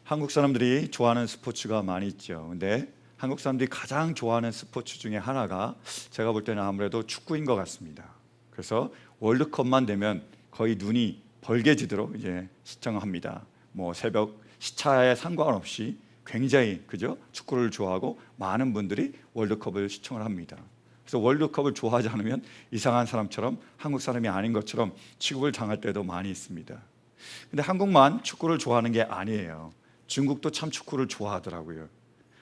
한국 사람들이 좋아하는 스포츠가 많이 있죠. 근데 한국 사람들이 가장 좋아하는 스포츠 중에 하나가 제가 볼 때는 아무래도 축구인 것 같습니다. 그래서 월드컵만 되면 거의 눈이 벌게지도록 이제 시청합니다. 뭐 새벽 시차에 상관없이 굉장히 그죠? 축구를 좋아하고 많은 분들이 월드컵을 시청을 합니다. 그래서 월드컵을 좋아하지 않으면 이상한 사람처럼 한국 사람이 아닌 것처럼 취급을 당할 때도 많이 있습니다. 근데 한국만 축구를 좋아하는 게 아니에요. 중국도 참 축구를 좋아하더라고요.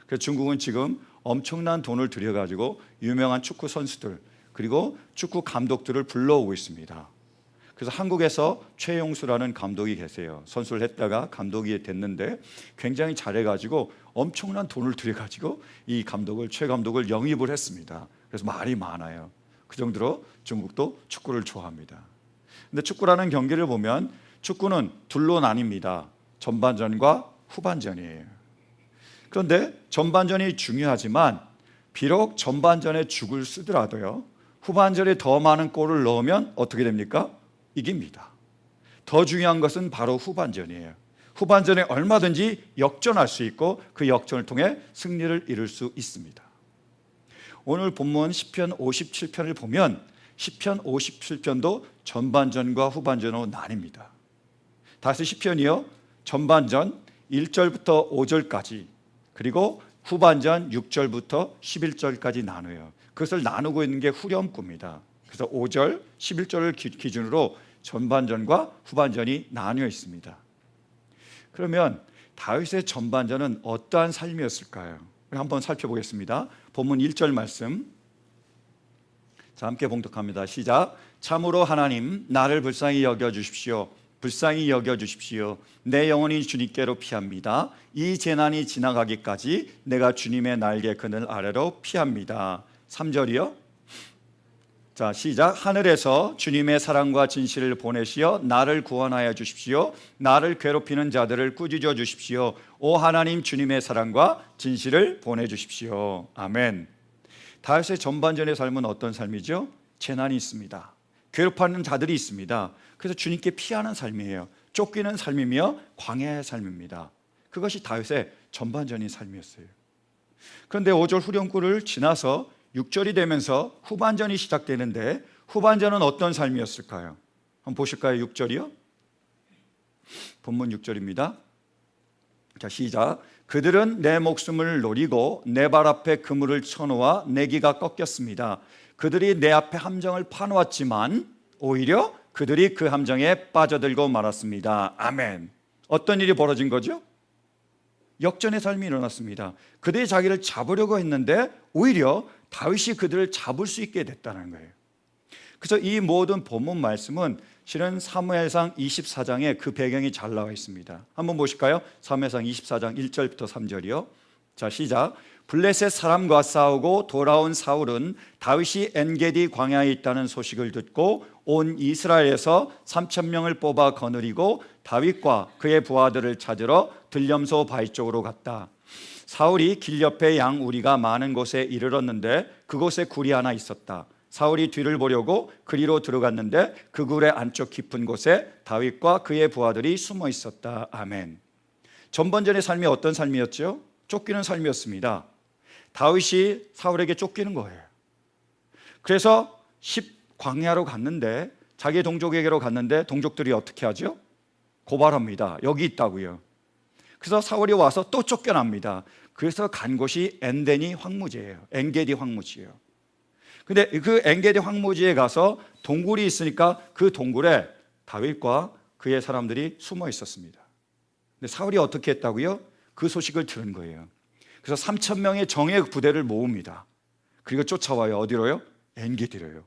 그래서 중국은 지금 엄청난 돈을 들여가지고 유명한 축구 선수들 그리고 축구 감독들을 불러오고 있습니다. 그래서 한국에서 최용수라는 감독이 계세요. 선수를 했다가 감독이 됐는데 굉장히 잘해가지고 엄청난 돈을 들여가지고 이 감독을 최 감독을 영입을 했습니다. 그래서 말이 많아요. 그 정도로 중국도 축구를 좋아합니다. 근데 축구라는 경기를 보면 축구는 둘로 나뉩니다. 전반전과 후반전이에요. 그런데 전반전이 중요하지만 비록 전반전에 죽을 쓰더라도요, 후반전에 더 많은 골을 넣으면 어떻게 됩니까? 이깁니다. 더 중요한 것은 바로 후반전이에요. 후반전에 얼마든지 역전할 수 있고 그 역전을 통해 승리를 이룰 수 있습니다. 오늘 본문 시편 57편을 보면 시편 57편도 전반전과 후반전으로 나뉩니다. 다시 시편이요, 전반전 1절부터 5절까지 그리고 후반전 6절부터 11절까지 나눠요. 그것을 나누고 있는 게 후렴구입니다. 그래서 5절, 11절을 기준으로 전반전과 후반전이 나뉘어 있습니다. 그러면 다윗의 전반전은 어떠한 삶이었을까요? 한번 살펴보겠습니다. 본문 1절 말씀, 자, 함께 봉독합니다. 시작. 참으로 하나님 나를 불쌍히 여겨주십시오. 불쌍히 여겨주십시오. 내 영혼이 주님께로 피합니다. 이 재난이 지나가기까지 내가 주님의 날개 그늘 아래로 피합니다. 3절이요. 자, 시작. 하늘에서 주님의 사랑과 진실을 보내시어 나를 구원하여 주십시오. 나를 괴롭히는 자들을 꾸짖어 주십시오. 오 하나님, 주님의 사랑과 진실을 보내주십시오. 아멘. 다윗의 전반전의 삶은 어떤 삶이죠? 재난이 있습니다. 괴롭히는 자들이 있습니다. 그래서 주님께 피하는 삶이에요. 쫓기는 삶이며 광야의 삶입니다. 그것이 다윗의 전반전인 삶이었어요. 그런데 5절 후렴구를 지나서 6절이 되면서 후반전이 시작되는데 후반전은 어떤 삶이었을까요? 한번 보실까요? 6절이요? 본문 6절입니다. 자, 시작. 그들은 내 목숨을 노리고 내 발 앞에 그물을 쳐놓아 내 기가 꺾였습니다. 그들이 내 앞에 함정을 파놓았지만 오히려 그들이 그 함정에 빠져들고 말았습니다. 아멘. 어떤 일이 벌어진 거죠? 역전의 삶이 일어났습니다. 그들이 자기를 잡으려고 했는데 오히려 다윗이 그들을 잡을 수 있게 됐다는 거예요. 그래서 이 모든 본문 말씀은 실은 사무엘상 24장에 그 배경이 잘 나와 있습니다. 한번 보실까요? 사무엘상 24장 1절부터 3절이요. 자, 시작. 블레셋 사람과 싸우고 돌아온 사울은 다윗이 엔게디 광야에 있다는 소식을 듣고 온 이스라엘에서 3,000명을 뽑아 거느리고 다윗과 그의 부하들을 찾으러 들염소 바위 쪽으로 갔다. 사울이 길 옆에 양 우리가 많은 곳에 이르렀는데 그곳에 굴이 하나 있었다. 사울이 뒤를 보려고 그리로 들어갔는데 그 굴의 안쪽 깊은 곳에 다윗과 그의 부하들이 숨어 있었다. 아멘. 전반전의 삶이 어떤 삶이었죠? 쫓기는 삶이었습니다. 다윗이 사울에게 쫓기는 거예요. 그래서 광야로 갔는데 자기 동족에게로 갔는데 동족들이 어떻게 하죠? 고발합니다. 여기 있다고요. 그래서 사울이 와서 또 쫓겨납니다. 그래서 간 곳이 엔게디 황무지예요. 엔게디 황무지예요. 근데 그 엔게디 황무지에 가서 동굴이 있으니까 그 동굴에 다윗과 그의 사람들이 숨어 있었습니다. 근데 사울이 어떻게 했다고요? 그 소식을 들은 거예요. 그래서 3,000명의 정예 부대를 모읍니다. 그리고 쫓아와요. 어디로요? 엔게디로요.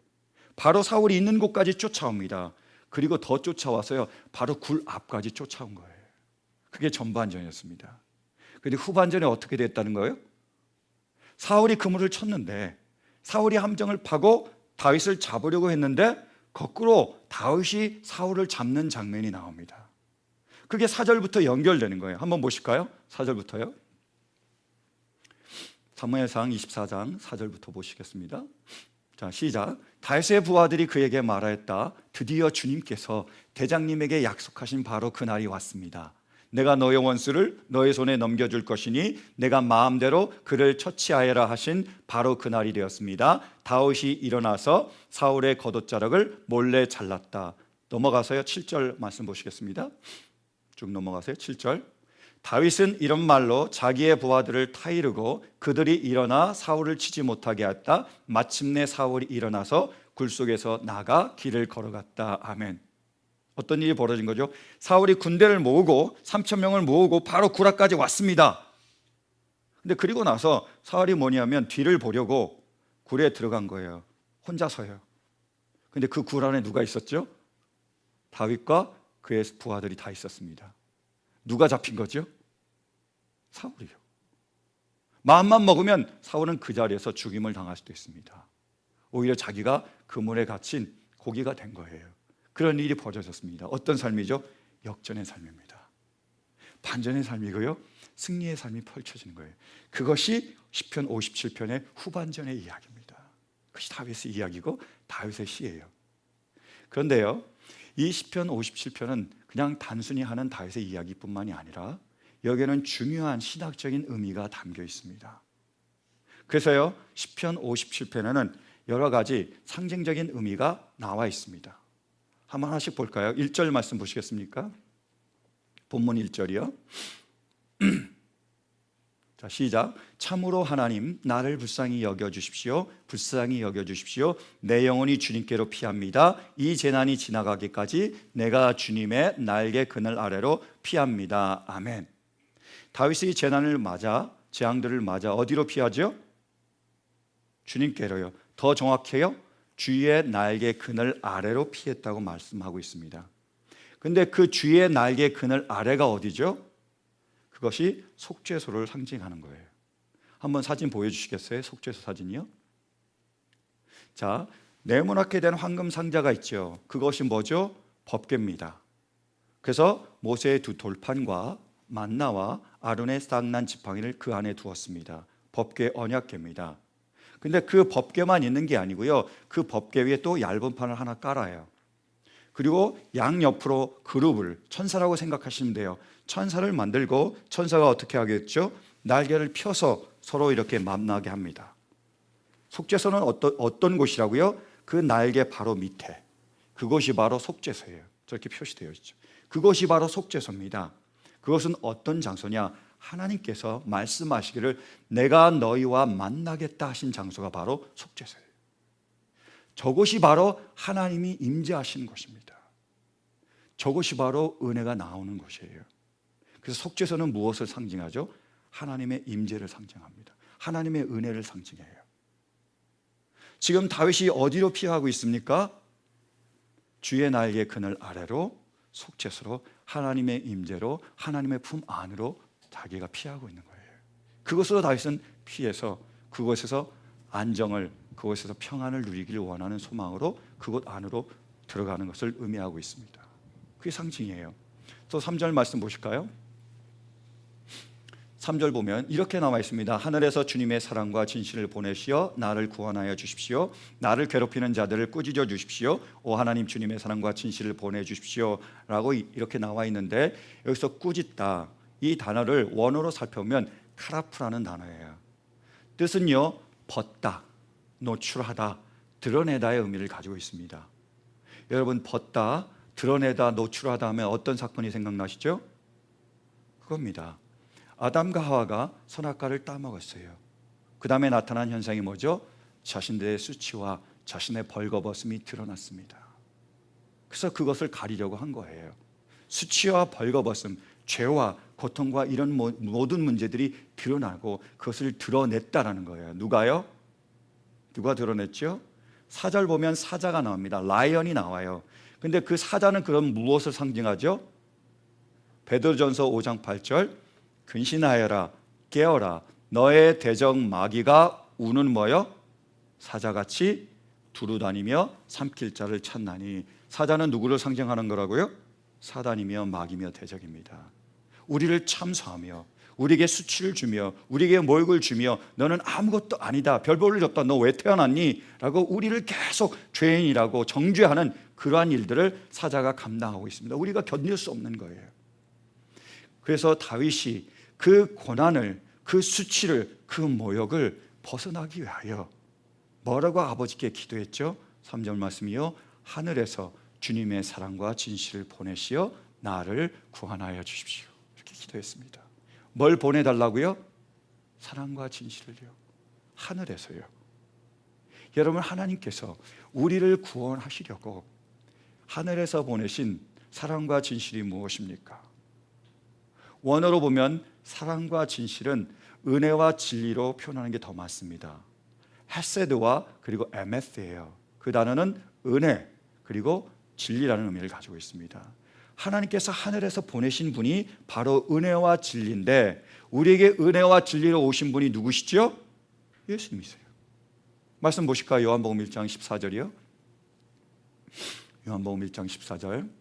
바로 사울이 있는 곳까지 쫓아옵니다. 그리고 더 쫓아와서요, 바로 굴 앞까지 쫓아온 거예요. 그게 전반전이었습니다. 그런데 후반전에 어떻게 됐다는 거예요? 사울이 그물을 쳤는데 사울이 함정을 파고 다윗을 잡으려고 했는데 거꾸로 다윗이 사울을 잡는 장면이 나옵니다. 그게 4절부터 연결되는 거예요. 한번 보실까요? 4절부터요. 사무엘상 24장 4절부터 보시겠습니다. 자, 시작. 다윗의 부하들이 그에게 말하였다. 드디어 주님께서 대장님에게 약속하신 바로 그날이 왔습니다. 내가 너의 원수를 너의 손에 넘겨줄 것이니 내가 마음대로 그를 처치하여라 하신 바로 그날이 되었습니다. 다윗이 일어나서 사울의 겉옷자락을 몰래 잘랐다. 넘어가서요 7절 말씀 보시겠습니다. 쭉 넘어가세요. 7절. 다윗은 이런 말로 자기의 부하들을 타이르고 그들이 일어나 사울을 치지 못하게 했다. 마침내 사울이 일어나서 굴 속에서 나가 길을 걸어갔다. 아멘. 어떤 일이 벌어진 거죠? 사울이 군대를 모으고 3,000명을 모으고 바로 구라까지 왔습니다. 근데 그리고 나서 사울이 뭐냐면 뒤를 보려고 굴에 들어간 거예요. 혼자서요. 근데 그 굴 안에 누가 있었죠? 다윗과 그의 부하들이 다 있었습니다. 누가 잡힌 거죠? 사울이요. 마음만 먹으면 사울은 그 자리에서 죽임을 당할 수도 있습니다. 오히려 자기가 그물에 갇힌 고기가 된 거예요. 그런 일이 벌어졌습니다. 어떤 삶이죠? 역전의 삶입니다. 반전의 삶이고요, 승리의 삶이 펼쳐지는 거예요. 그것이 시편 57편의 후반전의 이야기입니다. 그것이 다윗의 이야기고 다윗의 시예요. 그런데요, 이 시편 57편은 그냥 단순히 하는 다윗의 이야기뿐만이 아니라 여기에는 중요한 신학적인 의미가 담겨 있습니다. 그래서요, 시편 57편에는 여러 가지 상징적인 의미가 나와 있습니다. 한번 하나씩 볼까요? 1절 말씀 보시겠습니까? 본문 1절이요. 자, 시작. 참으로 하나님 나를 불쌍히 여겨주십시오. 불쌍히 여겨주십시오. 내 영혼이 주님께로 피합니다. 이 재난이 지나가기까지 내가 주님의 날개 그늘 아래로 피합니다. 아멘. 다윗이 재난을 맞아, 재앙들을 맞아 어디로 피하죠? 주님께로요. 더 정확해요, 주의 날개 그늘 아래로 피했다고 말씀하고 있습니다. 근데 그 주의 날개 그늘 아래가 어디죠? 그것이 속죄소를 상징하는 거예요. 한번 사진 보여주시겠어요? 속죄소 사진이요. 자, 네모나게 된 황금 상자가 있죠. 그것이 뭐죠? 법궤입니다. 그래서 모세의 두 돌판과 만나와 아론의 쌍난 지팡이를 그 안에 두었습니다. 법궤 언약궤입니다. 근데 그 법궤만 있는 게 아니고요, 그 법궤 위에 또 얇은 판을 하나 깔아요. 그리고 양옆으로 그룹을, 천사라고 생각하시면 돼요. 천사를 만들고 천사가 어떻게 하겠죠? 날개를 펴서 서로 이렇게 만나게 합니다. 속죄소는 어떤 곳이라고요? 그 날개 바로 밑에, 그것이 바로 속죄소예요. 저렇게 표시되어 있죠. 그것이 바로 속죄소입니다. 그것은 어떤 장소냐? 하나님께서 말씀하시기를 내가 너희와 만나겠다 하신 장소가 바로 속죄소예요. 저곳이 바로 하나님이 임재하시는 곳입니다. 저곳이 바로 은혜가 나오는 곳이에요. 그래서 속죄소는 무엇을 상징하죠? 하나님의 임재를 상징합니다. 하나님의 은혜를 상징해요. 지금 다윗이 어디로 피하고 있습니까? 주의 날개 그늘 아래로, 속죄소로, 하나님의 임재로, 하나님의 품 안으로 자기가 피하고 있는 거예요. 그것으로 다윗은 피해서 그곳에서 안정을, 그곳에서 평안을 누리기를 원하는 소망으로 그곳 안으로 들어가는 것을 의미하고 있습니다. 그게 상징이에요. 또 3절 말씀 보실까요? 3절 보면 이렇게 나와 있습니다. 하늘에서 주님의 사랑과 진실을 보내시어 나를 구원하여 주십시오. 나를 괴롭히는 자들을 꾸짖어 주십시오. 오 하나님, 주님의 사랑과 진실을 보내주십시오 라고 이렇게 나와 있는데, 여기서 꾸짖다, 이 단어를 원어로 살펴보면 카라프라는 단어예요. 뜻은요, 벗다, 노출하다, 드러내다의 의미를 가지고 있습니다. 여러분, 벗다, 드러내다, 노출하다 하면 어떤 사건이 생각나시죠? 그겁니다. 아담과 하와가 선악과를 따먹었어요. 그 다음에 나타난 현상이 뭐죠? 자신들의 수치와 자신의 벌거벗음이 드러났습니다. 그래서 그것을 가리려고 한 거예요. 수치와 벌거벗음, 죄와 고통과 이런 모든 문제들이 드러나고 그것을 드러냈다라는 거예요. 누가요? 누가 드러냈죠? 4절 보면 사자가 나옵니다. 라이언이 나와요. 근데 그 사자는 그럼 무엇을 상징하죠? 베드로전서 5장 8절 근신하여라, 깨어라, 너의 대적 마귀가 우는 뭐요? 사자같이 두루다니며 삼킬 자를 찾나니. 사자는 누구를 상징하는 거라고요? 사단이며 마귀며 대적입니다. 우리를 참소하며 우리에게 수치를 주며 우리에게 모욕을 주며 너는 아무것도 아니다, 별 볼일 없다, 너 왜 태어났니? 라고 우리를 계속 죄인이라고 정죄하는 그러한 일들을 사자가 감당하고 있습니다. 우리가 견딜 수 없는 거예요. 그래서 다윗이 그 고난을, 그 수치를, 그 모욕을 벗어나기 위하여 뭐라고 아버지께 기도했죠? 3절 말씀이요, 하늘에서 주님의 사랑과 진실을 보내시어 나를 구원하여 주십시오. 이렇게 기도했습니다. 뭘 보내달라고요? 사랑과 진실을요. 하늘에서요. 여러분, 하나님께서 우리를 구원하시려고 하늘에서 보내신 사랑과 진실이 무엇입니까? 원어로 보면 사랑과 진실은 은혜와 진리로 표현하는 게 더 맞습니다. 헤세드와 그리고 에메스예요. 그 단어는 은혜 그리고 진리라는 의미를 가지고 있습니다. 하나님께서 하늘에서 보내신 분이 바로 은혜와 진리인데, 우리에게 은혜와 진리로 오신 분이 누구시죠? 예수님이세요. 말씀 보실까요? 요한복음 1장 14절이요. 요한복음 1장 14절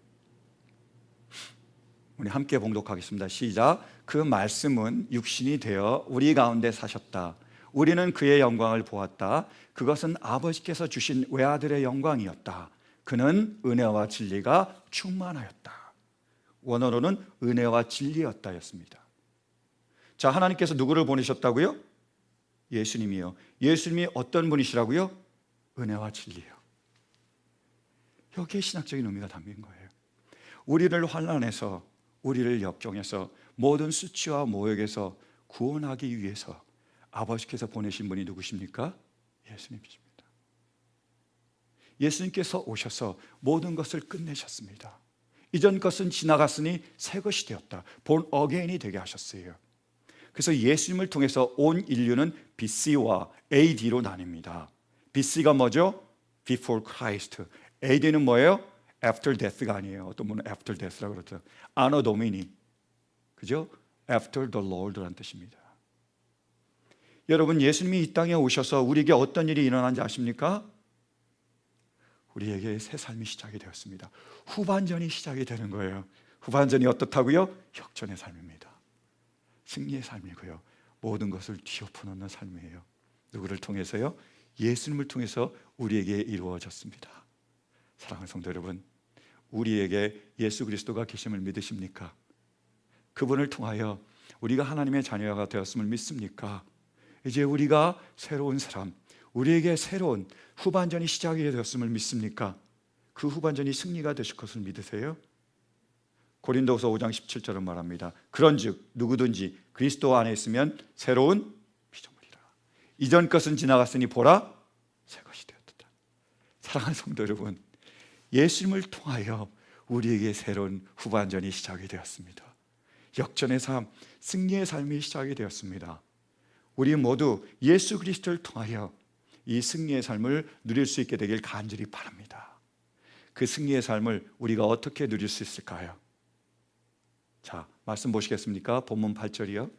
우리 함께 봉독하겠습니다. 시작. 그 말씀은 육신이 되어 우리 가운데 사셨다. 우리는 그의 영광을 보았다. 그것은 아버지께서 주신 외아들의 영광이었다. 그는 은혜와 진리가 충만하였다. 원어로는 은혜와 진리였다였습니다. 자, 하나님께서 누구를 보내셨다고요? 예수님이요. 예수님이 어떤 분이시라고요? 은혜와 진리요. 여기에 신학적인 의미가 담긴 거예요. 우리를 환난에서, 우리를 역경에서, 모든 수치와 모욕에서 구원하기 위해서 아버지께서 보내신 분이 누구십니까? 예수님이십니다. 예수님께서 오셔서 모든 것을 끝내셨습니다. 이전 것은 지나갔으니 새 것이 되었다. 본 어게인이 되게 하셨어요. 그래서 예수님을 통해서 온 인류는 BC와 AD로 나뉩니다. BC가 뭐죠? Before Christ. AD는 뭐예요? After death가 아니에요. 어떤 분은 After death라고 그러죠. Anno Domini, 그죠? After the Lord라는 뜻입니다. 여러분, 예수님이 이 땅에 오셔서 우리에게 어떤 일이 일어난지 아십니까? 우리에게 새 삶이 시작이 되었습니다. 후반전이 시작이 되는 거예요. 후반전이 어떻다고요? 역전의 삶입니다. 승리의 삶이고요. 모든 것을 뒤엎어놓는 삶이에요. 누구를 통해서요? 예수님을 통해서 우리에게 이루어졌습니다. 사랑하는 성도 여러분, 우리에게 예수 그리스도가 계심을 믿으십니까? 그분을 통하여 우리가 하나님의 자녀가 되었음을 믿습니까? 이제 우리가 새로운 사람, 우리에게 새로운 후반전이 시작이 되었음을 믿습니까? 그 후반전이 승리가 되실 것을 믿으세요? 고린도후서 5장 17절은 말합니다. 그런즉 누구든지 그리스도 안에 있으면 새로운 피조물이라. 이전 것은 지나갔으니 보라 새 것이 되었다. 사랑하는 성도 여러분, 예수님을 통하여 우리에게 새로운 후반전이 시작이 되었습니다. 역전의 삶, 승리의 삶이 시작이 되었습니다. 우리 모두 예수 그리스도를 통하여 이 승리의 삶을 누릴 수 있게 되길 간절히 바랍니다. 그 승리의 삶을 우리가 어떻게 누릴 수 있을까요? 자, 말씀 보시겠습니까? 본문 8절이요.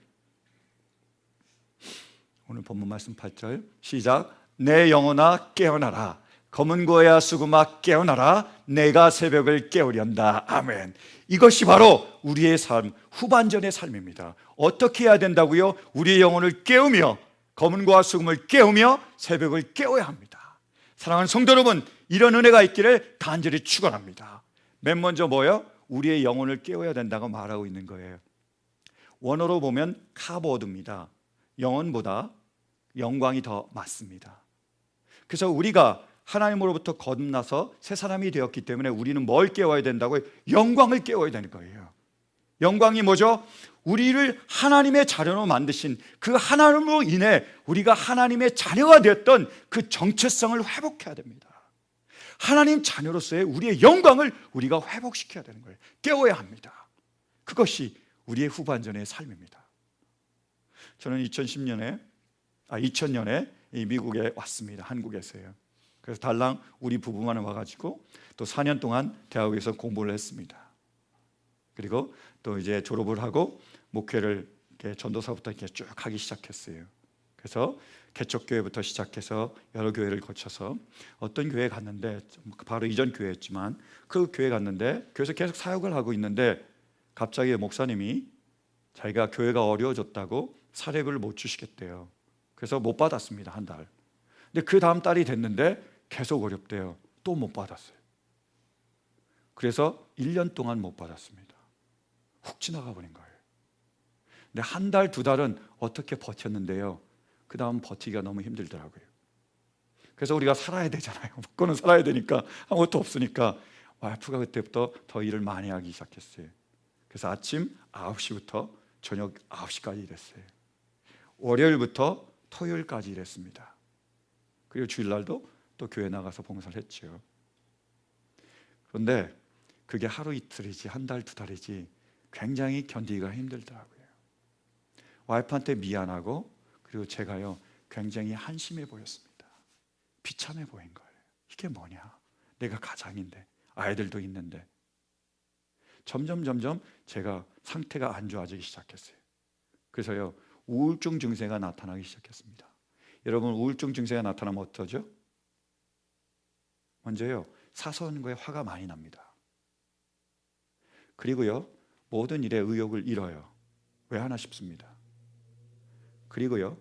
오늘 본문 말씀 8절 시작. 내 영혼아 깨어나라. 검은 고야 수금아 깨어나라. 내가 새벽을 깨우련다. 아멘. 이것이 바로 우리의 삶, 후반전의 삶입니다. 어떻게 해야 된다고요? 우리의 영혼을 깨우며, 검은 고와 수금을 깨우며 새벽을 깨워야 합니다. 사랑하는 성도 여러분, 이런 은혜가 있기를 간절히 축원합니다. 맨 먼저 뭐예요? 우리의 영혼을 깨워야 된다고 말하고 있는 거예요. 원어로 보면 카보드입니다. 영혼보다 영광이 더 맞습니다. 그래서 우리가 하나님으로부터 거듭나서 새 사람이 되었기 때문에 우리는 뭘 깨워야 된다고요? 영광을 깨워야 되는 거예요. 영광이 뭐죠? 우리를 하나님의 자녀로 만드신 그 하나님으로 인해 우리가 하나님의 자녀가 되었던 그 정체성을 회복해야 됩니다. 하나님 자녀로서의 우리의 영광을 우리가 회복시켜야 되는 거예요. 깨워야 합니다. 그것이 우리의 후반전의 삶입니다. 저는 2000년에 미국에 왔습니다. 한국에서요. 그래서 달랑 우리 부부만 와가지고 또 4년 동안 대학에서 공부를 했습니다. 그리고 또 이제 졸업을 하고 목회를 이렇게 전도사부터 이렇게 쭉 하기 시작했어요. 그래서 개척교회부터 시작해서 여러 교회를 거쳐서 어떤 교회에 갔는데, 바로 이전 교회였지만 그 교회에 갔는데 교회에서 계속 사역을 하고 있는데 갑자기 목사님이 자기가 교회가 어려워졌다고 사례비를 못 주시겠대요. 그래서 못 받았습니다. 한 달. 근데 그 다음 달이 됐는데 계속 어렵대요. 또 못 받았어요. 그래서 1년 동안 못 받았습니다. 훅 지나가 버린 거예요. 근데 한 달, 두 달은 어떻게 버텼는데요. 그 다음 버티기가 너무 힘들더라고요. 그래서 우리가 살아야 되잖아요. 먹고는 살아야 되니까 아무것도 없으니까 와이프가 그때부터 더 일을 많이 하기 시작했어요. 그래서 아침 9시부터 저녁 9시까지 일했어요. 월요일부터 토요일까지 일했습니다. 그리고 주일날도 또 교회 나가서 봉사를 했죠. 그런데 그게 하루 이틀이지 한 달, 두 달이지 굉장히 견디기가 힘들더라고요. 와이프한테 미안하고 그리고 제가요 굉장히 한심해 보였습니다. 비참해 보인 거예요. 이게 뭐냐? 내가 가장인데 아이들도 있는데. 점점 제가 상태가 안 좋아지기 시작했어요. 그래서요 우울증 증세가 나타나기 시작했습니다. 여러분 우울증 증세가 나타나면 어떠죠? 먼저요 사소한 거에 화가 많이 납니다. 그리고요 모든 일에 의욕을 잃어요. 왜 하나 싶습니다. 그리고요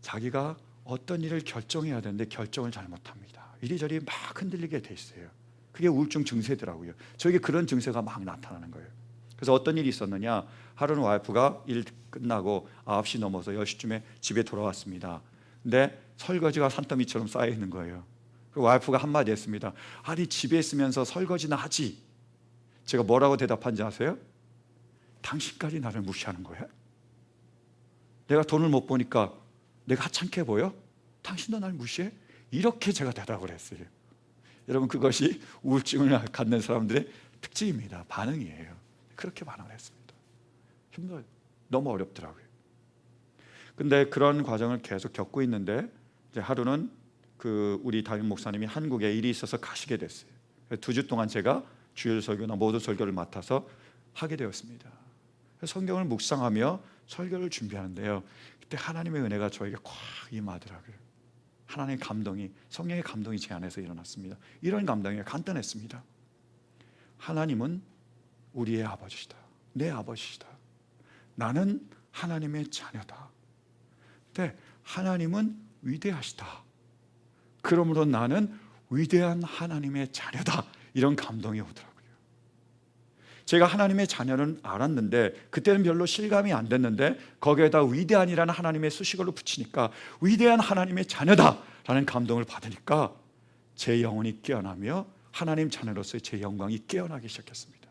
자기가 어떤 일을 결정해야 되는데 결정을 잘못합니다. 이리저리 막 흔들리게 돼 있어요. 그게 우울증 증세더라고요. 저에게 그런 증세가 막 나타나는 거예요. 그래서 어떤 일이 있었느냐, 하루는 와이프가 일 끝나고 9시 넘어서 10시쯤에 집에 돌아왔습니다. 근데 설거지가 산더미처럼 쌓여 있는 거예요. 그리고 와이프가 한마디 했습니다. 아니 집에 있으면서 설거지나 하지. 제가 뭐라고 대답한지 아세요? 당신까지 나를 무시하는 거야? 내가 돈을 못 버니까 내가 하찮게 보여? 당신도 날 무시해? 이렇게 제가 대답을 했어요. 여러분 그것이 우울증을 갖는 사람들의 특징입니다. 반응이에요. 그렇게 반응을 했습니다. 힘들어요. 너무 어렵더라고요. 근데 그런 과정을 계속 겪고 있는데 이제 하루는 우리 담임 목사님이 한국에 일이 있어서 가시게 됐어요. 2주 동안 제가 주일 설교나 모두 설교를 맡아서 하게 되었습니다. 성경을 묵상하며 설교를 준비하는데요. 그때 하나님의 은혜가 저에게 꽉 임하더라고요. 하나님의 감동이, 성령의 감동이 제 안에서 일어났습니다. 이런 감동이 간단했습니다. 하나님은 우리의 아버지시다. 내 아버지시다. 나는 하나님의 자녀다. 근데 하나님은 위대하시다. 그러므로 나는 위대한 하나님의 자녀다. 이런 감동이 오더라고요. 제가 하나님의 자녀는 알았는데 그때는 별로 실감이 안 됐는데 거기에다 위대한이라는 하나님의 수식어를 붙이니까 위대한 하나님의 자녀다라는 감동을 받으니까 제 영혼이 깨어나며 하나님 자녀로서의 제 영광이 깨어나기 시작했습니다.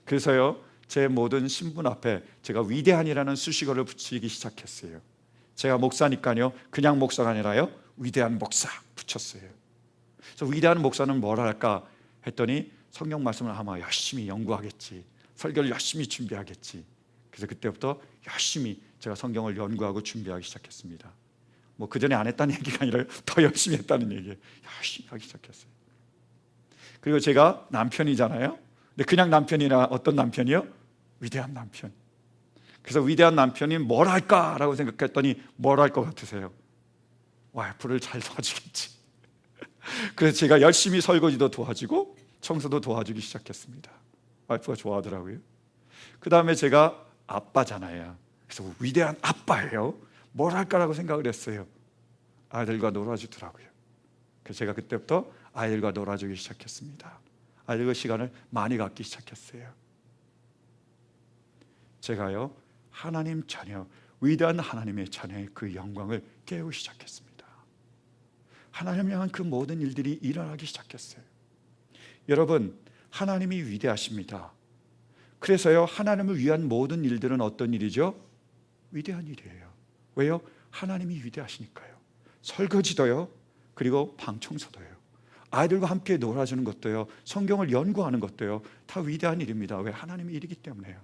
그래서요 제 모든 신분 앞에 제가 위대한이라는 수식어를 붙이기 시작했어요. 제가 목사니까요 그냥 목사가 아니라요 위대한 목사 붙였어요. 그래서 위대한 목사는 뭘 할까 했더니 성경 말씀을 아마 열심히 연구하겠지, 설교를 열심히 준비하겠지. 그래서 그때부터 열심히 제가 성경을 연구하고 준비하기 시작했습니다. 뭐 그 전에 안 했다는 얘기가 아니라 더 열심히 했다는 얘기예요. 열심히 하기 시작했어요. 그리고 제가 남편이잖아요. 근데 그냥 남편이나 어떤 남편이요? 위대한 남편. 그래서 위대한 남편이 뭘 할까라고 생각했더니 뭘 할 것 같으세요? 와이프를 잘 도와주겠지. 그래서 제가 열심히 설거지도 도와주고 청소도 도와주기 시작했습니다. 와이프가 좋아하더라고요. 그 다음에 제가 아빠잖아요. 그래서 위대한 아빠예요. 뭘 할까라고 생각을 했어요. 아이들과 놀아주더라고요. 그래서 제가 그때부터 아이들과 놀아주기 시작했습니다. 아이들과 시간을 많이 갖기 시작했어요. 제가요 하나님 자녀, 위대한 하나님의 자녀의 그 영광을 깨우기 시작했습니다. 하나님을 향한 그 모든 일들이 일어나기 시작했어요. 여러분, 하나님이 위대하십니다. 그래서요 하나님을 위한 모든 일들은 어떤 일이죠? 위대한 일이에요. 왜요? 하나님이 위대하시니까요. 설거지도요, 그리고 방 청소도요, 아이들과 함께 놀아주는 것도요, 성경을 연구하는 것도요, 다 위대한 일입니다. 왜? 하나님의 일이기 때문에요.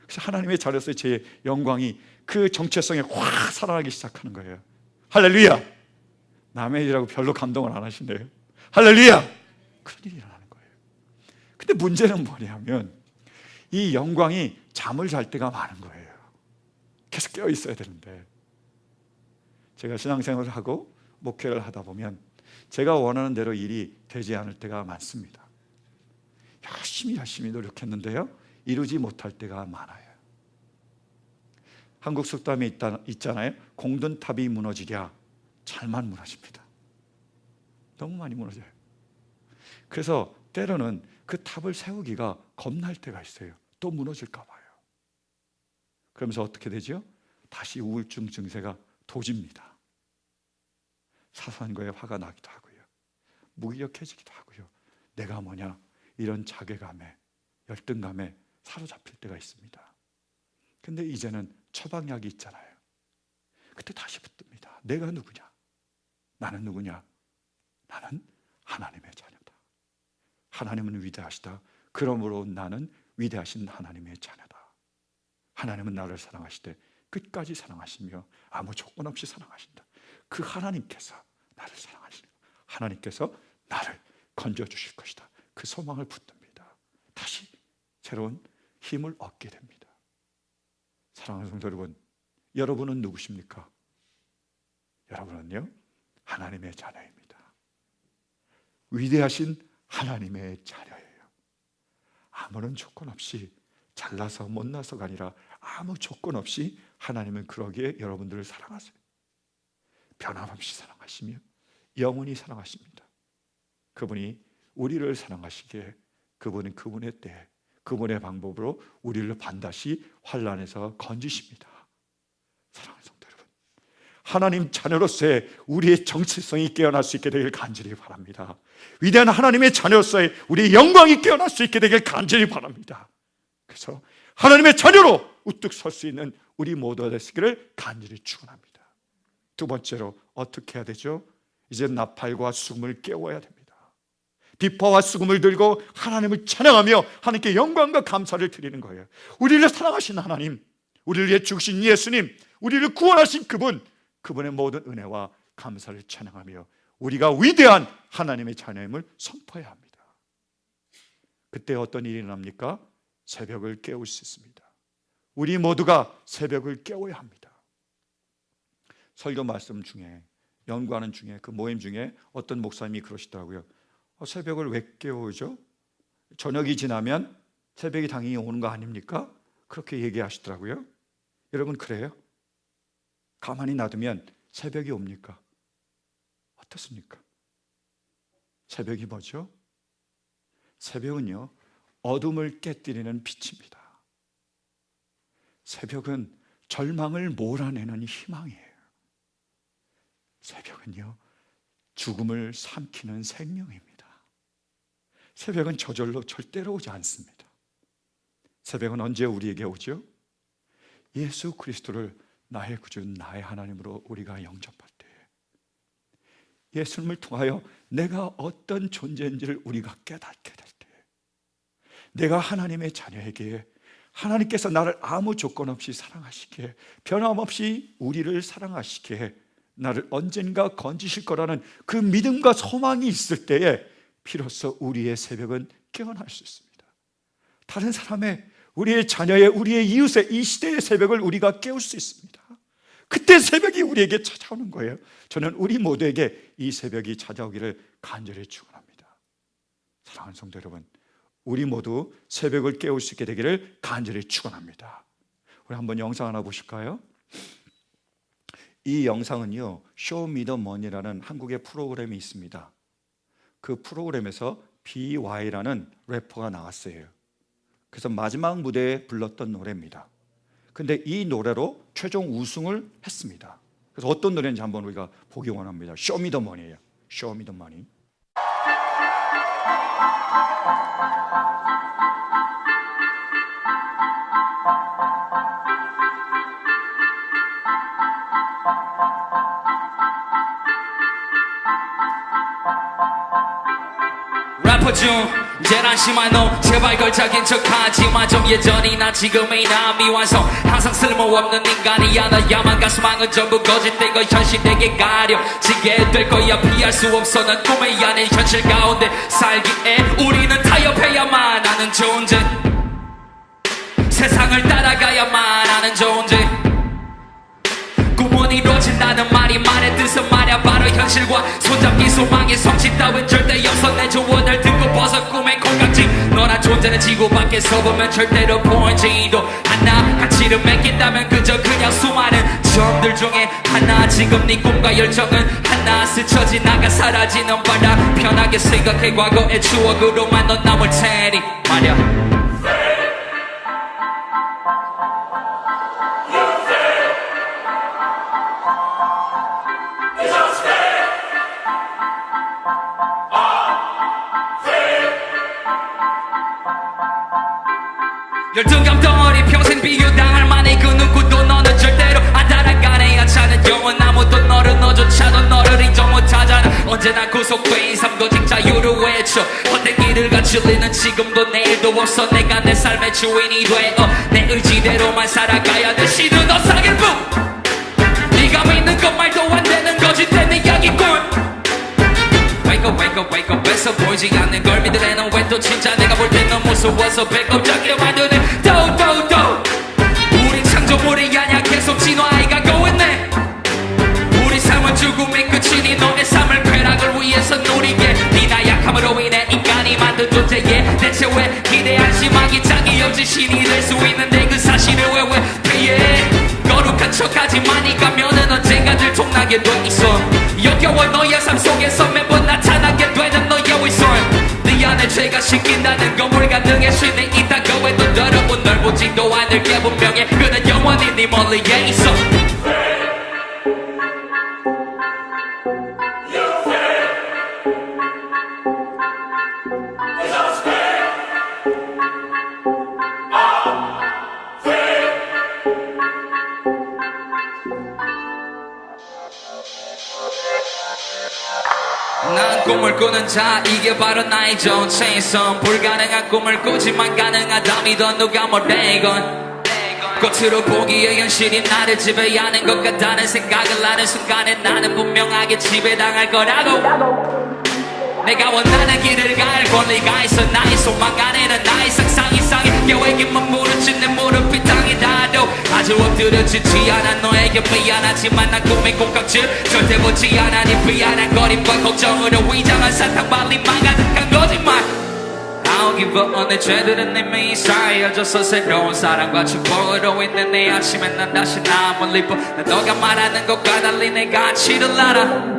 그래서 하나님의 자녀로서의 제 영광이 그 정체성에 확 살아나기 시작하는 거예요. 할렐루야! 남의 일이라고 별로 감동을 안 하시네요. 할렐루야! 그런 일이 일어나는 거예요. 근데 문제는 뭐냐면 이 영광이 잠을 잘 때가 많은 거예요. 계속 깨어 있어야 되는데, 제가 신앙생활을 하고 목회를 하다 보면 제가 원하는 대로 일이 되지 않을 때가 많습니다. 열심히 노력했는데요, 이루지 못할 때가 많아요. 한국 속담에 있잖아요. 공든 탑이 무너지랴 잘만 무너집니다. 너무 많이 무너져요. 그래서 때로는 그 탑을 세우기가 겁날 때가 있어요. 또 무너질까 봐요. 그러면서 어떻게 되죠? 다시 우울증 증세가 도집니다. 사소한 거에 화가 나기도 하고요, 무기력해지기도 하고요, 내가 뭐냐, 이런 자괴감에, 열등감에 사로잡힐 때가 있습니다. 근데 이제는 처방약이 있잖아요. 그때 다시 붙듭니다. 내가 누구냐? 나는 누구냐? 나는 하나님의 자녀다. 하나님은 위대하시다. 그러므로 나는 위대하신 하나님의 자녀다. 하나님은 나를 사랑하시되 끝까지 사랑하시며 아무 조건 없이 사랑하신다. 그 하나님께서 나를 사랑하시고 하나님께서 나를 건져주실 것이다. 그 소망을 붙듭니다. 다시 새로운 힘을 얻게 됩니다. 사랑하는 성도 여러분, 여러분은 누구십니까? 여러분은요, 하나님의 자녀입니다. 위대하신 하나님의 자녀예요. 아무런 조건 없이, 잘나서 못나서가 아니라 아무 조건 없이 하나님은 그러기에 여러분들을 사랑하세요. 변함없이 사랑하시며 영원히 사랑하십니다. 그분이 우리를 사랑하시기에 그분은 그분의 때에 그분의 방법으로 우리를 반드시 환난에서 건지십니다. 사랑하는 성도 여러분, 하나님 자녀로서의 우리의 정체성이 깨어날 수 있게 되길 간절히 바랍니다. 위대한 하나님의 자녀로서의 우리의 영광이 깨어날 수 있게 되길 간절히 바랍니다. 그래서 하나님의 자녀로 우뚝 설 수 있는 우리 모두가 되시기를 간절히 축원합니다. 두 번째로 어떻게 해야 되죠? 이제 나팔과 수금을 깨워야 됩니다. 비파와 수금을 들고 하나님을 찬양하며 하나님께 영광과 감사를 드리는 거예요. 우리를 사랑하신 하나님, 우리를 위해 죽으신 예수님, 우리를 구원하신 그분, 그분의 모든 은혜와 감사를 찬양하며 우리가 위대한 하나님의 자녀임을 선포해야 합니다. 그때 어떤 일이 일어납니까? 새벽을 깨울 수 있습니다. 우리 모두가 새벽을 깨워야 합니다. 설교 말씀 중에, 연구하는 중에, 그 모임 중에 어떤 목사님이 그러시더라고요. 새벽을 왜 깨우죠? 저녁이 지나면 새벽이 당연히 오는 거 아닙니까? 그렇게 얘기하시더라고요. 여러분, 그래요? 가만히 놔두면 새벽이 옵니까? 어떻습니까? 새벽이 뭐죠? 새벽은요, 어둠을 깨뜨리는 빛입니다. 새벽은 절망을 몰아내는 희망이에요. 새벽은요, 죽음을 삼키는 생명입니다. 새벽은 저절로 절대로 오지 않습니다. 새벽은 언제 우리에게 오죠? 예수 그리스도를 나의 구주, 나의 하나님으로 우리가 영접할 때, 예수님을 통하여 내가 어떤 존재인지를 우리가 깨닫게 될 때, 내가 하나님의 자녀에게 하나님께서 나를 아무 조건 없이 사랑하시기에, 변함없이 우리를 사랑하시기에 나를 언젠가 건지실 거라는 그 믿음과 소망이 있을 때에 비로소 우리의 새벽은 깨어날 수 있습니다. 다른 사람의, 우리의 자녀의, 우리의 이웃의 이 시대의 새벽을 우리가 깨울 수 있습니다. 그때 새벽이 우리에게 찾아오는 거예요. 저는 우리 모두에게 이 새벽이 찾아오기를 간절히 축원합니다. 사랑하는 성도 여러분, 우리 모두 새벽을 깨울 수 있게 되기를 간절히 축원합니다. 우리 한번 영상 하나 보실까요? 이 영상은요, 쇼미더머니라는 한국의 프로그램이 있습니다. 그 프로그램에서 BY라는 래퍼가 나왔어요. 그래서 마지막 무대에 불렀던 노래입니다. 근데 이 노래로 최종 우승을 했습니다. 그래서 어떤 노래인지 한번 우리가 보기 원합니다. 쇼미더머니예요. 쇼미더머니. 래퍼 중 제일 안심한 너 제발 걸작인 척하지마 좀 예전이 나 지금이나 미완성 항상 쓸모없는 인간이야 나 야망과 소망은 전부 거짓된 거 현실에게 가려지게 될 거야 피할 수 없어 난 꿈이 아닌 현실 가운데 살기에 우리는 타협해야만 하는 존재 세상을 따라가야만 하는 존재 꿈은 이루어진다는 말이 말의 뜻은 말야 바로 현실과 손잡기 소망의 성취 따윈 절대 없어 내 조언을 듣고 벗어 꿈의 콩깍지 너란 존재는 지구 밖에서 보면 절대로 보이지도 않아 가치를 맺긴다면 그저 그냥 수많은 점들 중에 하나 지금 네 꿈과 열정은 하나 스쳐 지나가 사라지는 바람 편하게 생각해 과거의 추억으로만 넌 남을 테니 말야 열등감 덩어리 평생 비교당할 만해 그 누구도 너는 절대로 안 따라가네 하찮은 영혼 아무도 너를 너조차도 너를 인정 못하잖아 언제나 구속된 삶도 자유를 외쳐 헛된 길을 가질리는 지금도 내일도 없어 내가 내 삶의 주인이 되어 내 의지대로만 살아가야 돼 시든 어사길 뿐 네가 믿는 것 말도 안 되는 거짓된 이야기꾼 Wake up wake up wake up 애써 보이지 않는 걸 믿으래 넌 왜 또 진짜 내가 볼 때 넌 무서워서 배꼽 잡게 만드네 도도도 우리 창조물이 아냐 계속 진화해가고 있네 우리 삶은 죽음의 끝이니 너의 삶을 쾌락을 위해서 누리게 네나 약함으로 인해 인간이 만든 존재에 대체 왜 기대한 희망이 자기 영지신이 될 수 있는데 그 사실을 왜 회피해 거룩한 척하지만 이 가면은 언젠가 들통나게 돼 있어 역겨워 너의 삶 속에서 매번 나타나게 되는 너의 위선 네 안에 죄가 씻긴다는 건 불가능해 신이 있다고 해도 더러운 널 보지도 않을 게 분명해 그는 영원히 네 멀리에 있어 난 꿈을 꾸는 자 이게 바로 나의 정체성 불가능한 꿈을 꾸지만 가능하다 믿어 누가 뭐래건 겉으로 보기에 현실이 나를 지배하는 것 같다는 생각을 하는 순간에 나는 분명하게 지배당할 거라고 내가 원하는 길을 갈 권리가 있어 나의 소망 안에는 나의 상상 이상의 계획이면 무릎짓 내 무릎이 땅이 닿아도 아주 엎드려지지 않아 너에게 미안하지만 난 꿈의 콩깍질 절대 보지 않아 네 미안한 거림과 걱정으로 위장한 사탕발리 망가득한 거짓말 I don't give up 내 죄들은 이미 쌓여져서 새로운 사랑과 축복으로 있는 내 아침에 난 다시 남을 입어 난 너가 말하는 것과 달리 내 가치를 알아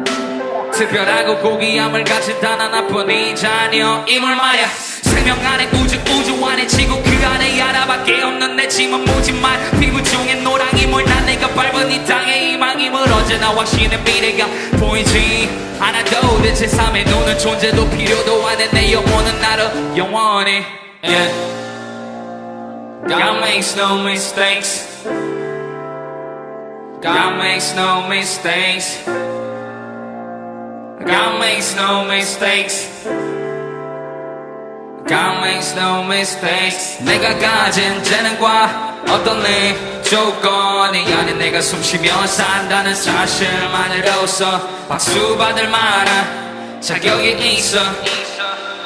특별하고 고귀함을 가진 단 하나뿐이지 아니여 임을 말야 생명 안에 우주 안에 지구 그 안에 하나밖에 없는 내 짐은 무지만 피부 중에 노랑임을 난 내가 밟은 이 땅의 희망임을 언제나 확신의 미래가 보이지 않아도 대체 삶의 눈은 존재도 필요도 안해 내 영혼은 나를 영원히 yeah. God makes no mistakes God makes no mistakes God makes no mistakes God makes no mistakes 내가 가진 재능과 어떤 내 조건이 아닌 내가 숨쉬며 산다는 사실만으로서 박수 받을 만한 자격이 있어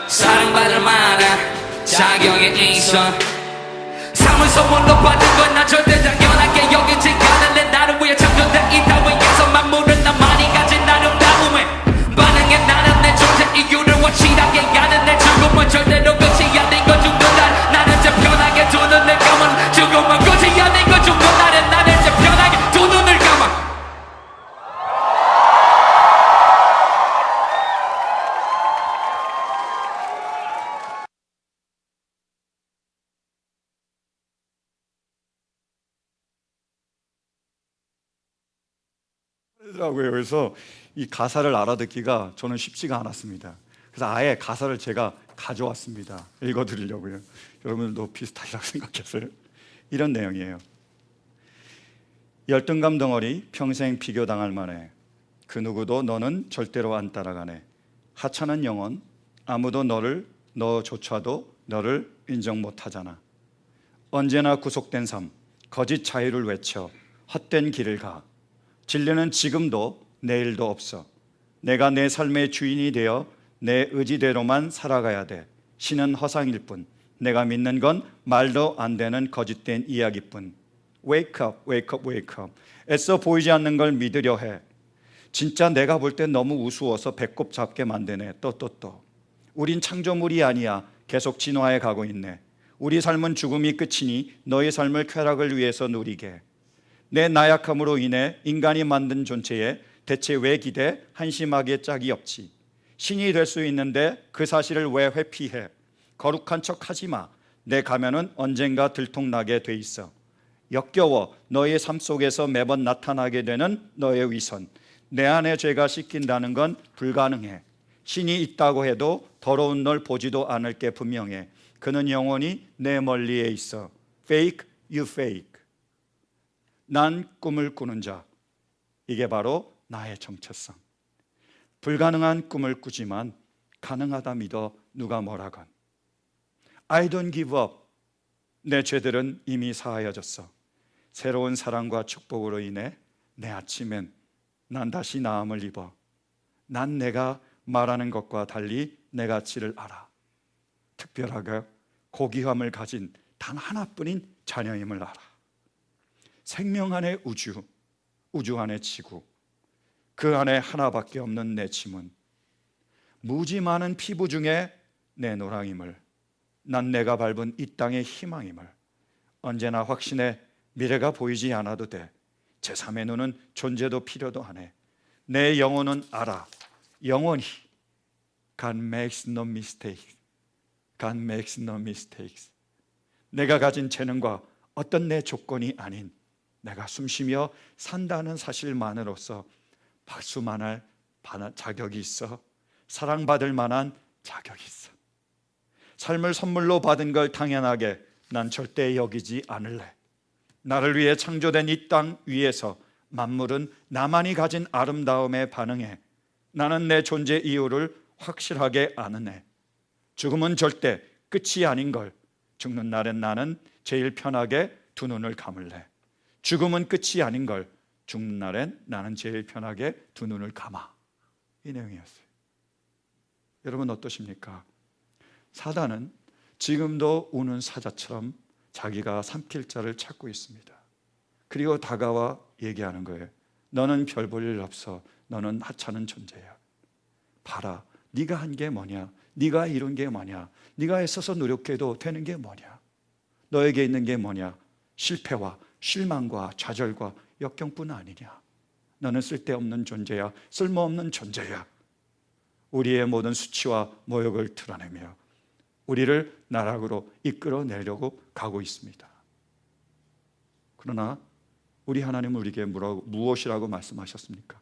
사랑받을 만한 자격이 있어 삶을 선물로 받은 건 난 절대 당연하게 여기지 않을래 나를 위해 창조된 이 따위에서 만물은 나만이 가진 아름다움에 반응해 나는 내 존재 이유를 확실하게 가는 내 죽음은 절대로 끝이 아닌 건 죽는 날 나는 제 편하게 두 눈을 감아 죽음은 끝이 아닌 건 죽는 날은 나는 제 편하게 두 눈을 감아 더라고요. 그래서 이 가사를 알아듣기가 저는 쉽지가 않았습니다. 그래서 아예 가사를 제가 가져왔습니다. 읽어드리려고요. 여러분들도 비슷하리라고 생각했어요. 이런 내용이에요. 열등감 덩어리 평생 비교당할 만해 그 누구도 너는 절대로 안 따라가네 하찮은 영혼 아무도 너조차도 너를 인정 못하잖아 언제나 구속된 삶 거짓 자유를 외쳐 헛된 길을 가 진리는 지금도 내일도 없어 내가 내 삶의 주인이 되어 내 의지대로만 살아가야 돼 신은 허상일 뿐 내가 믿는 건 말도 안 되는 거짓된 이야기뿐 Wake up, wake up, wake up 애써 보이지 않는 걸 믿으려 해 진짜 내가 볼 땐 너무 우스워서 배꼽 잡게 만드네 또 우린 창조물이 아니야 계속 진화해 가고 있네 우리 삶은 죽음이 끝이니 너의 삶을 쾌락을 위해서 누리게 내 나약함으로 인해 인간이 만든 존재에 대체 왜 기대 한심하게 짝이 없지 신이 될 수 있는데 그 사실을 왜 회피해 거룩한 척 하지 마 내 가면은 언젠가 들통나게 돼 있어 역겨워 너의 삶 속에서 매번 나타나게 되는 너의 위선 내 안에 죄가 씻긴다는 건 불가능해 신이 있다고 해도 더러운 널 보지도 않을 게 분명해 그는 영원히 내 멀리에 있어 fake you fake. 난 꿈을 꾸는 자. 이게 바로 나의 정체성. 불가능한 꿈을 꾸지만 가능하다 믿어 누가 뭐라건. I don't give up. 내 죄들은 이미 사하여졌어. 새로운 사랑과 축복으로 인해 내 아침엔 난 다시 나음을 입어. 난 내가 말하는 것과 달리 내 가치를 알아. 특별하게 고귀함을 가진 단 하나뿐인 자녀임을 알아. 생명 안에 우주, 우주 안에 지구, 그 안에 하나밖에 없는 내 지문, 무지 많은 피부 중에 내 노랑임을, 난 내가 밟은 이 땅의 희망임을 언제나 확신해. 미래가 보이지 않아도 돼. 제3의 눈은 존재도 필요도 안 해. 내 영혼은 알아. 영원히 God makes no mistakes. God makes no mistakes. 내가 가진 재능과 어떤 내 조건이 아닌 내가 숨쉬며 산다는 사실만으로서 박수만할 자격이 있어. 사랑받을 만한 자격이 있어. 삶을 선물로 받은 걸 당연하게 난 절대 여기지 않을래. 나를 위해 창조된 이 땅 위에서 만물은 나만이 가진 아름다움에 반응해. 나는 내 존재 이유를 확실하게 아는 애. 죽음은 절대 끝이 아닌 걸. 죽는 날엔 나는 제일 편하게 두 눈을 감을래. 죽음은 끝이 아닌 걸. 죽는 날엔 나는 제일 편하게 두 눈을 감아. 이 내용이었어요. 여러분 어떠십니까? 사단은 지금도 우는 사자처럼 자기가 삼킬 자를 찾고 있습니다. 그리고 다가와 얘기하는 거예요. 너는 별 볼 일 없어. 너는 하찮은 존재야. 봐라, 네가 한 게 뭐냐? 네가 이룬 게 뭐냐? 네가 애써서 노력해도 되는 게 뭐냐? 너에게 있는 게 뭐냐? 실패와 실망과 좌절과 역경뿐 아니냐? 너는 쓸데없는 존재야. 쓸모없는 존재야. 우리의 모든 수치와 모욕을 드러내며 우리를 나락으로 이끌어내려고 가고 있습니다. 그러나 우리 하나님은 우리에게 무엇이라고 말씀하셨습니까?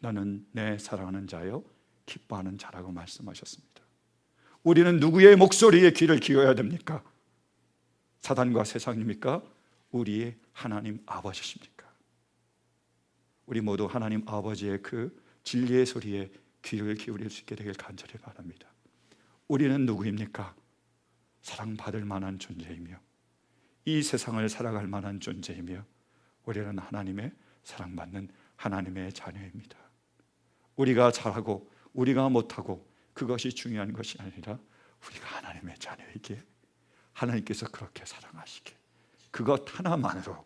너는 내 사랑하는 자요 기뻐하는 자라고 말씀하셨습니다. 우리는 누구의 목소리에 귀를 기울여야 됩니까? 사단과 세상입니까? 우리의 하나님 아버지십니까? 우리 모두 하나님 아버지의 그 진리의 소리에 귀를 기울일 수 있게 되길 간절히 바랍니다. 우리는 누구입니까? 사랑받을 만한 존재이며 이 세상을 살아갈 만한 존재이며 우리는 하나님의 사랑받는 하나님의 자녀입니다. 우리가 잘하고 우리가 못하고 그것이 중요한 것이 아니라 우리가 하나님의 자녀이기에 하나님께서 그렇게 사랑하시기에 그것 하나만으로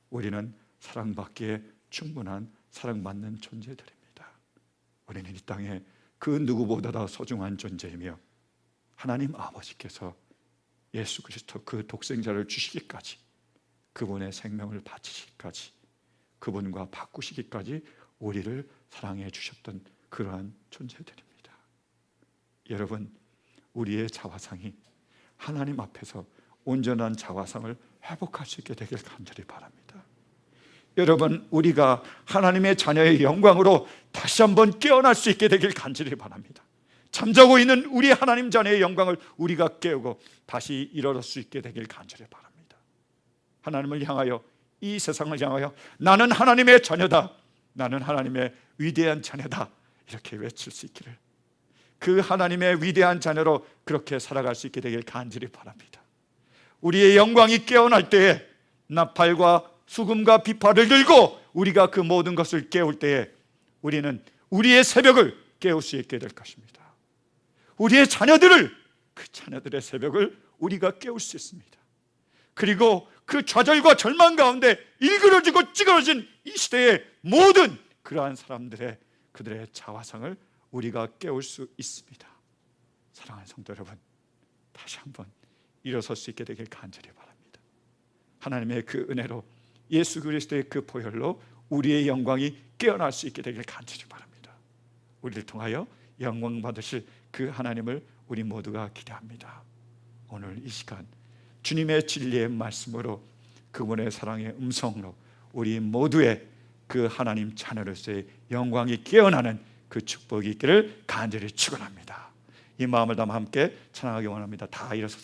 우리는 사랑받기에 충분한 사랑받는 존재들입니다. 우리는 이 땅에 그 누구보다 소중한 존재이며 하나님 아버지께서 예수 그리스도 그 독생자를 주시기까지 그분의 생명을 바치시기까지 그분과 바꾸시기까지 우리를 사랑해 주셨던 그러한 존재들입니다. 여러분, 우리의 자화상이 하나님 앞에서 온전한 자화상을 회복할 수 있게 되길 간절히 바랍니다. 여러분, 우리가 하나님의 자녀의 영광으로 다시 한번 깨어날 수 있게 되길 간절히 바랍니다. 잠자고 있는 우리 하나님 자녀의 영광을 우리가 깨우고 다시 일어날 수 있게 되길 간절히 바랍니다. 하나님을 향하여, 이 세상을 향하여 나는 하나님의 자녀다, 나는 하나님의 위대한 자녀다 이렇게 외칠 수 있기를, 그 하나님의 위대한 자녀로 그렇게 살아갈 수 있게 되길 간절히 바랍니다. 우리의 영광이 깨어날 때에 나팔과 수금과 비파를 들고 우리가 그 모든 것을 깨울 때에 우리는 우리의 새벽을 깨울 수 있게 될 것입니다. 우리의 자녀들을, 그 자녀들의 새벽을 우리가 깨울 수 있습니다. 그리고 그 좌절과 절망 가운데 일그러지고 찌그러진 이 시대의 모든 그러한 사람들의 그들의 자화상을 우리가 깨울 수 있습니다. 사랑하는 성도 여러분, 다시 한번 일어설 수 있게 되길 간절히 바랍니다. 하나님의 그 은혜로, 예수 그리스도의 그 보혈로 우리의 영광이 깨어날 수 있게 되길 간절히 바랍니다. 우리를 통하여 영광 받으실 그 하나님을 우리 모두가 기대합니다. 오늘 이 시간 주님의 진리의 말씀으로, 그분의 사랑의 음성으로 우리 모두의 그 하나님 자녀로서의 영광이 깨어나는 그 축복이 있기를 간절히 축원합니다. 이 마음을 담아 함께 찬양하기 원합니다. 다 일어서